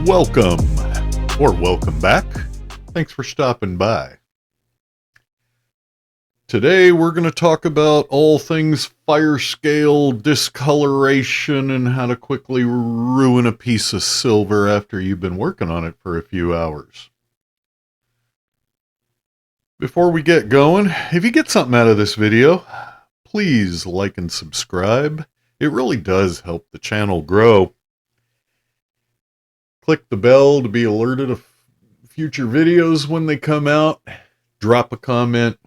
Welcome, or welcome back. Thanks for stopping by. Today we're going to talk about all things fire scale, discoloration, and how to quickly ruin a piece of silver after you've been working on it for a few hours. Before we get going, if you get something out of this video, please like and subscribe. It really does help the channel grow. Click the bell to be alerted of future videos when they come out. Drop a comment,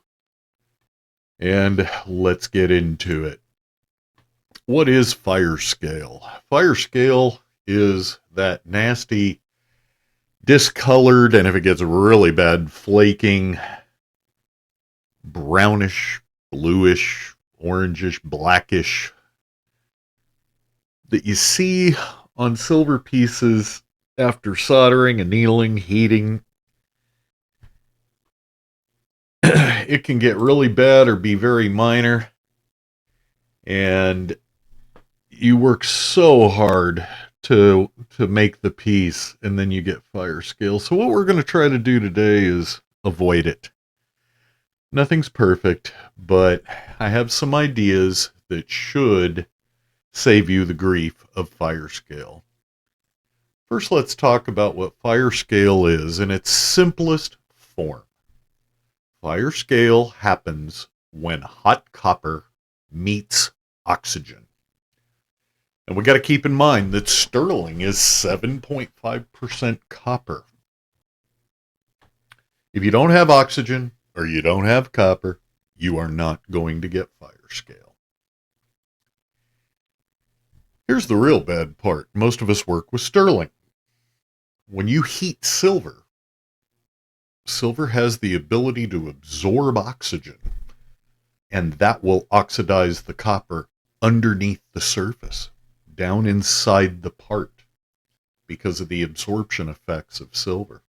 and let's get into it. What is fire scale? Fire scale is that nasty, discolored, and if it gets really bad, flaking, brownish, bluish, orangish, blackish that you see on silver pieces after soldering, annealing, heating. It can get really bad or be very minor, and you work so hard to make the piece, and then you get fire scale. So what we're going to try to do today is avoid it. Nothing's perfect, but I have some ideas that should save you the grief of fire scale. First, let's talk about what fire scale is in its simplest form. Fire scale happens when hot copper meets oxygen. And we got to keep in mind that sterling is 7.5% copper. If you don't have oxygen or you don't have copper, you are not going to get fire scale. Here's the real bad part. Most of us work with sterling. When you heat silver, silver has the ability to absorb oxygen, and that will oxidize the copper underneath the surface, down inside the part, because of the absorption effects of silver.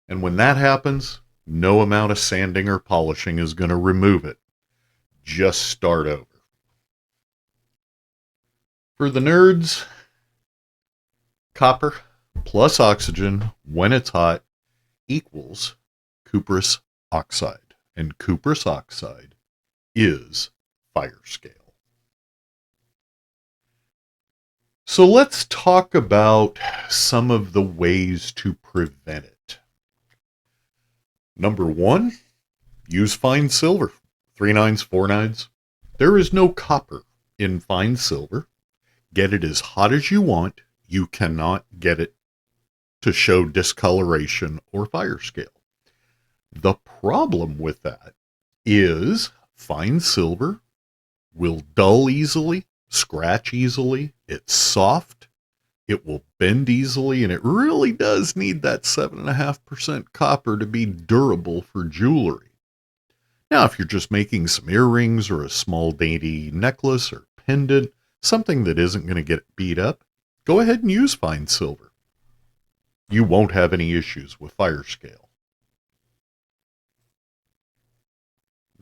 And when that happens, no amount of sanding or polishing is going to remove it. Just start over. For the nerds, copper plus oxygen when it's hot equals cuprous oxide, and cuprous oxide is fire scale. So let's talk about some of the ways to prevent it. Number one, use fine silver, 3/9, 4/9. There is no copper in fine silver. Get it as hot as you want. You cannot get it to show discoloration or fire scale. The problem with that is fine silver will dull easily, scratch easily, it's soft, it will bend easily, and it really does need that 7.5% copper to be durable for jewelry. Now, if you're just making some earrings or a small dainty necklace or pendant, something that isn't going to get beat up, go ahead and use fine silver. You won't have any issues with fire scale.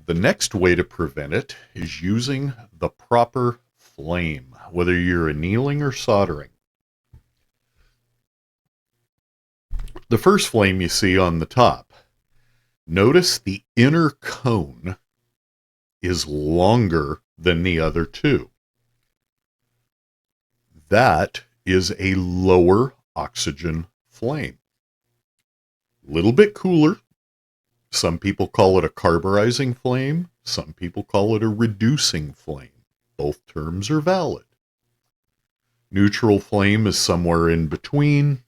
The next way to prevent it is using the proper flame, whether you're annealing or soldering. The first flame you see on the top, notice the inner cone is longer than the other two. That is a lower oxygen flame. Little bit cooler. Some people call it a carburizing flame. Some people call it a reducing flame. Both terms are valid. Neutral flame is somewhere in between.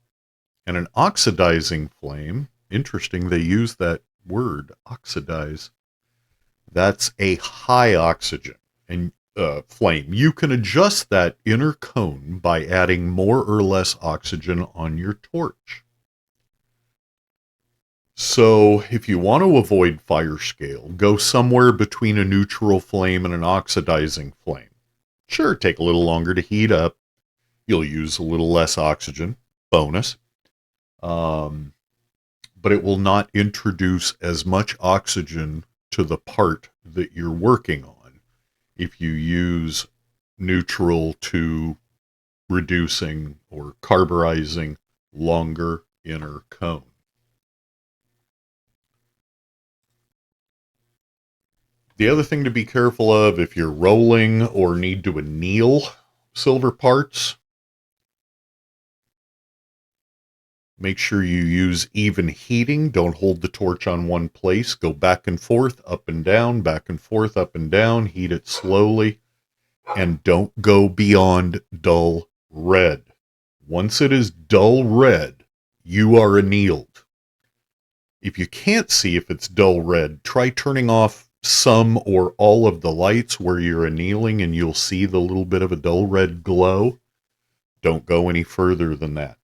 And an oxidizing flame, interesting they use that word, oxidize. That's a high oxygen and flame. You can adjust that inner cone by adding more or less oxygen on your torch. So if you want to avoid fire scale, go somewhere between a neutral flame and an oxidizing flame. Sure, take a little longer to heat up. You'll use a little less oxygen, bonus. But it will not introduce as much oxygen to the part that you're working on if you use neutral to reducing or carburizing longer inner cone. The other thing to be careful of if you're rolling or need to anneal silver parts, make sure you use even heating. Don't hold the torch on one place. Go back and forth, up and down, back and forth, up and down. Heat it slowly. And don't go beyond dull red. Once it is dull red, you are annealed. If you can't see if it's dull red, try turning off some or all of the lights where you're annealing and you'll see the little bit of a dull red glow. Don't go any further than that.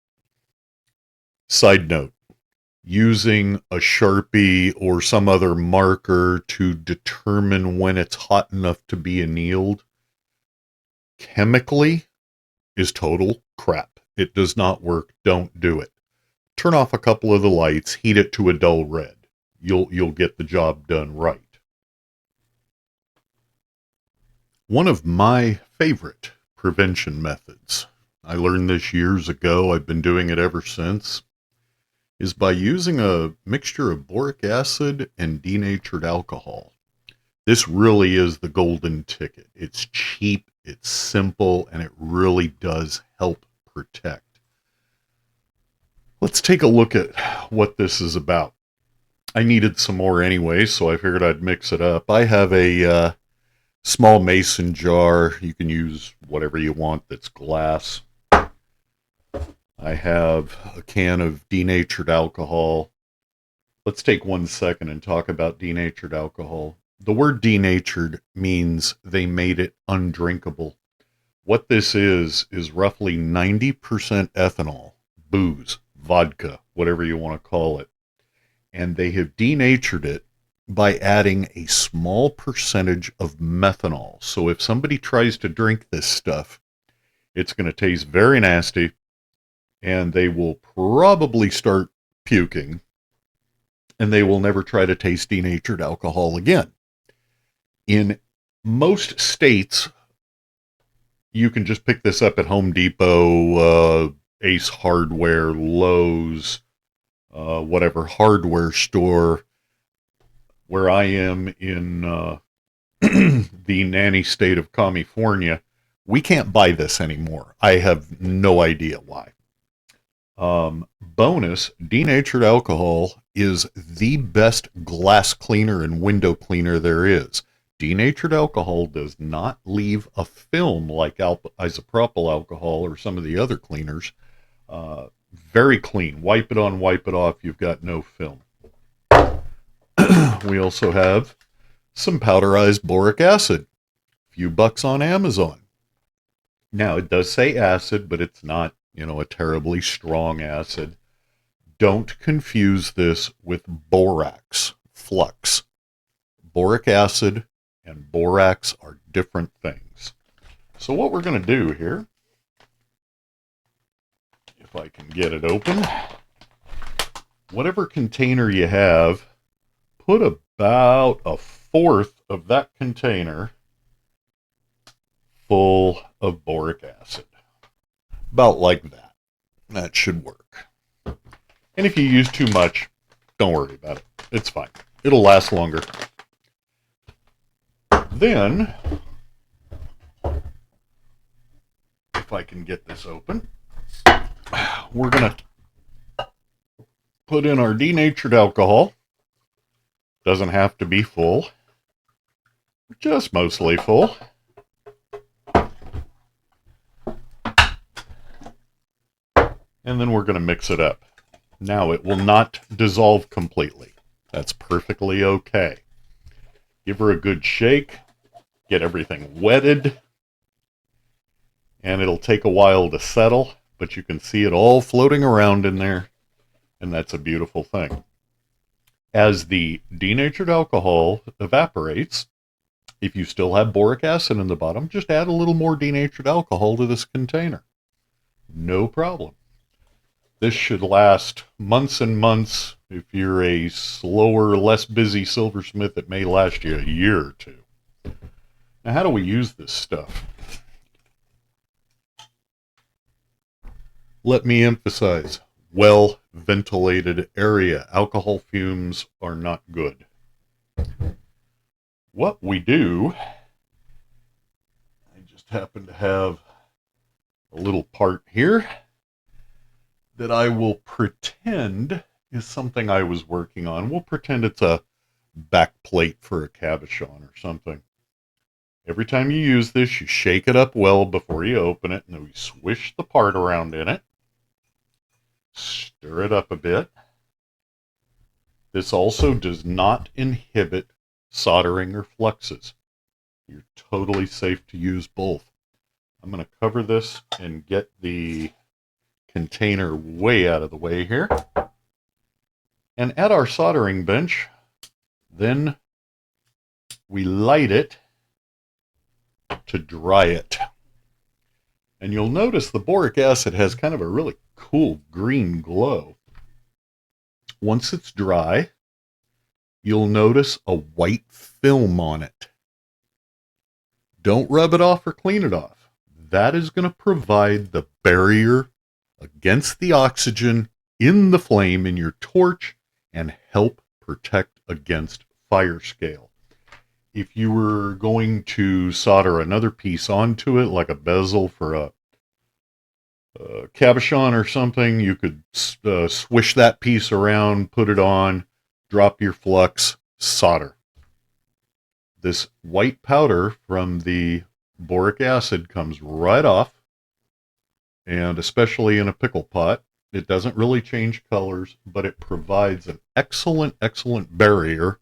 Side note, using a Sharpie or some other marker to determine when it's hot enough to be annealed chemically is total crap. It does not work. Don't do it. Turn off a couple of the lights, heat it to a dull red. You'll get the job done right. One of my favorite prevention methods, I learned this years ago, I've been doing it ever since, is by using a mixture of boric acid and denatured alcohol. This really is the golden ticket. It's cheap, it's simple, and it really does help protect. Let's take a look at what this is about. I needed some more anyway, so I figured I'd mix it up. I have a small mason jar. You can use whatever you want that's glass. I have a can of denatured alcohol. Let's take 1 second and talk about denatured alcohol. The word denatured means they made it undrinkable. What this is roughly 90% ethanol, booze, vodka, whatever you want to call it. And they have denatured it by adding a small percentage of methanol. So if somebody tries to drink this stuff, it's going to taste very nasty, and they will probably start puking, and they will never try to taste denatured alcohol again. In most states, you can just pick this up at Home Depot, Ace Hardware, Lowe's, whatever hardware store. Where I am in the nanny state of California, we can't buy this anymore. I have no idea why. Bonus, denatured alcohol is the best glass cleaner and window cleaner there is. Denatured alcohol does not leave a film like isopropyl alcohol or some of the other cleaners. Very clean. Wipe it on, wipe it off. You've got no film. We also have some powderized boric acid. A few bucks on Amazon. Now, it does say acid, but it's not, a terribly strong acid. Don't confuse this with borax, flux. Boric acid and borax are different things. So what we're going to do here, if I can get it open, whatever container you have, put about 1/4 of that container full of boric acid. About like that. That should work. And if you use too much, don't worry about it. It's fine. It'll last longer. Then, if I can get this open, we're going to put in our denatured alcohol. Doesn't have to be full. Just mostly full. And then we're going to mix it up. Now, it will not dissolve completely. That's perfectly okay. Give her a good shake. Get everything wetted. And it'll take a while to settle, but you can see it all floating around in there. And that's a beautiful thing. As the denatured alcohol evaporates, if you still have boric acid in the bottom, just add a little more denatured alcohol to this container. No problem. This should last months and months. If you're a slower, less busy silversmith, it may last you a year or two. Now, how do we use this stuff? Let me emphasize, well-ventilated area. Alcohol fumes are not good. What we do, I just happen to have a little part here that I will pretend is something I was working on. We'll pretend it's a back plate for a cabochon or something. Every time you use this, you shake it up well before you open it, and then we swish the part around in it. Stir it up a bit. This also does not inhibit soldering or fluxes. You're totally safe to use both. I'm going to cover this and get the container way out of the way here. And at our soldering bench, then we light it to dry it. And you'll notice the boric acid has kind of a really cool green glow. Once it's dry, you'll notice a white film on it. Don't rub it off or clean it off. That is going to provide the barrier against the oxygen in the flame in your torch and help protect against fire scale. If you were going to solder another piece onto it, like a bezel for a cabochon or something, you could swish that piece around, put it on, drop your flux, solder. This white powder from the boric acid comes right off, and especially in a pickle pot, it doesn't really change colors, but it provides an excellent, excellent barrier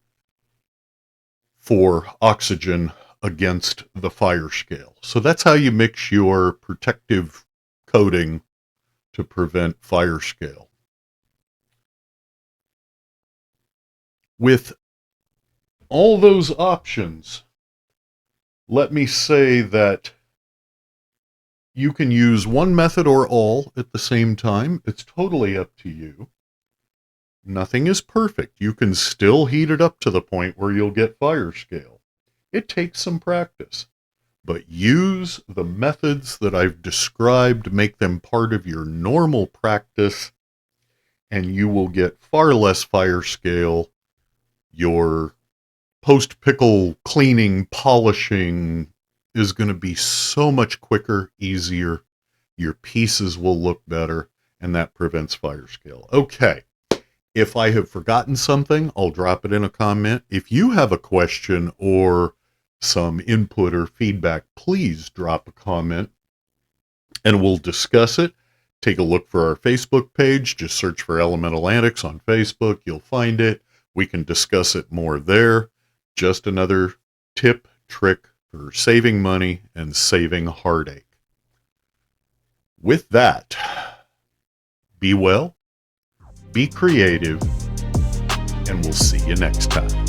for oxygen against the fire scale. So that's how you mix your protective coating to prevent fire scale. With all those options, let me say that you can use one method or all at the same time. It's totally up to you. Nothing is perfect. You can still heat it up to the point where you'll get fire scale. It takes some practice, but use the methods that I've described, make them part of your normal practice, and you will get far less fire scale. Your post-pickle cleaning, polishing is going to be so much quicker, easier. Your pieces will look better, and that prevents fire scale. Okay. If I have forgotten something, I'll drop it in a comment. If you have a question or some input or feedback, please drop a comment and we'll discuss it. Take a look for our Facebook page. Just search for Elemental Antics on Facebook. You'll find it. We can discuss it more there. Just another tip, trick for saving money and saving heartache. With that, be well, be creative, and we'll see you next time.